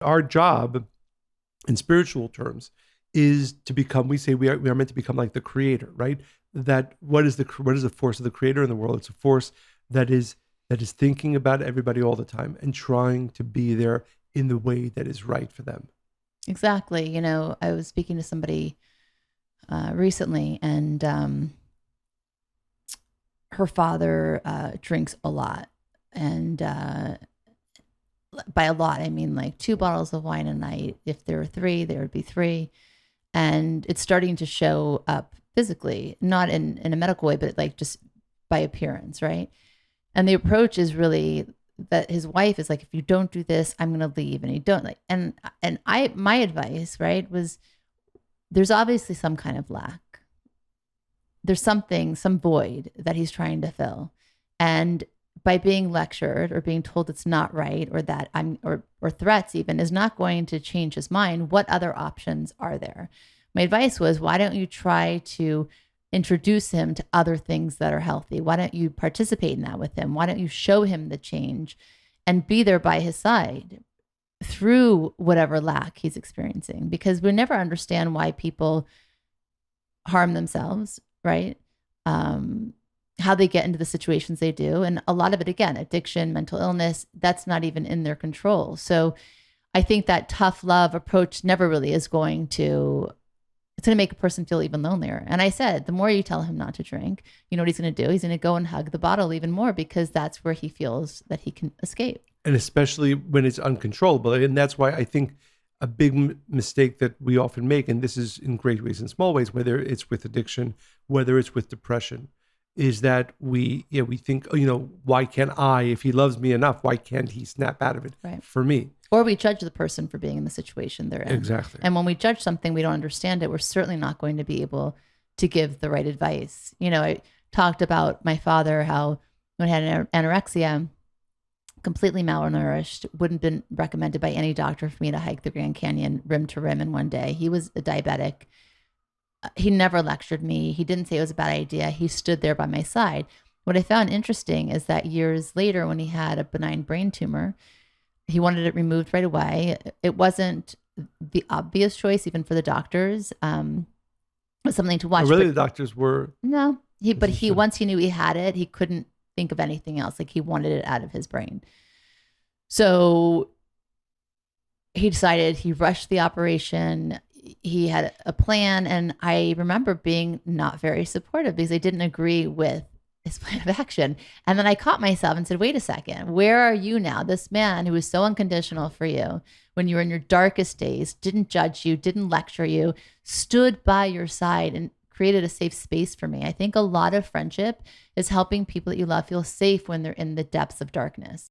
Our job in spiritual terms is to become, we say we are meant to become like the creator, right? That what is the force of the creator in the world? It's a force that is thinking about everybody all the time and trying to be there in the way that is right for them. Exactly. You know, I was speaking to somebody recently, and her father drinks a lot. And by a lot, I mean like 2 bottles of wine a night. If there were 3, there would be 3. And it's starting to show up physically, not in a medical way, but like just by appearance, right? And the approach is really that his wife is like, if you don't do this, I'm going to leave. And he don't like, and my advice, right, was there's obviously some kind of lack. There's something, some void that he's trying to fill. And by being lectured or being told it's not right, or that or threats even, is not going to change his mind. What other options are there? My advice was, why don't you try to introduce him to other things that are healthy? Why don't you participate in that with him? Why don't you show him the change and be there by his side through whatever lack he's experiencing? Because we never understand why people harm themselves, right? How they get into the situations they do. And a lot of it, again, addiction, mental illness, that's not even in their control. So I think that tough love approach never really is going to, it's going to make a person feel even lonelier. And I said, the more you tell him not to drink, you know what he's going to do? He's going to go and hug the bottle even more, because that's where he feels that he can escape. And especially when it's uncontrollable. And that's why I think a big mistake that we often make, and this is in great ways and small ways, whether it's with addiction, whether it's with depression, is that we think, why can't I, if he loves me enough, why can't he snap out of it for me? Or we judge the person for being in the situation they're in. Exactly. And when we judge something, we don't understand it, we're certainly not going to be able to give the right advice. You know, I talked about my father, how when he had anorexia, completely malnourished, wouldn't have been recommended by any doctor for me to hike the Grand Canyon rim to rim in one day. He was a diabetic. He never lectured me. He didn't say it was a bad idea. He stood there by my side. What I found interesting is that years later, when he had a benign brain tumor, he wanted it removed right away. It wasn't the obvious choice, even for the doctors. It was something to watch. Really, the doctors were? No. Once he knew he had it, he couldn't think of anything else. Like, he wanted it out of his brain. So he decided, he rushed the operation. He had a plan, and I remember being not very supportive because I didn't agree with his plan of action. And then I caught myself and said, wait a second, where are you now? This man who was so unconditional for you when you were in your darkest days, didn't judge you, didn't lecture you, stood by your side and created a safe space for me. I think a lot of friendship is helping people that you love feel safe when they're in the depths of darkness.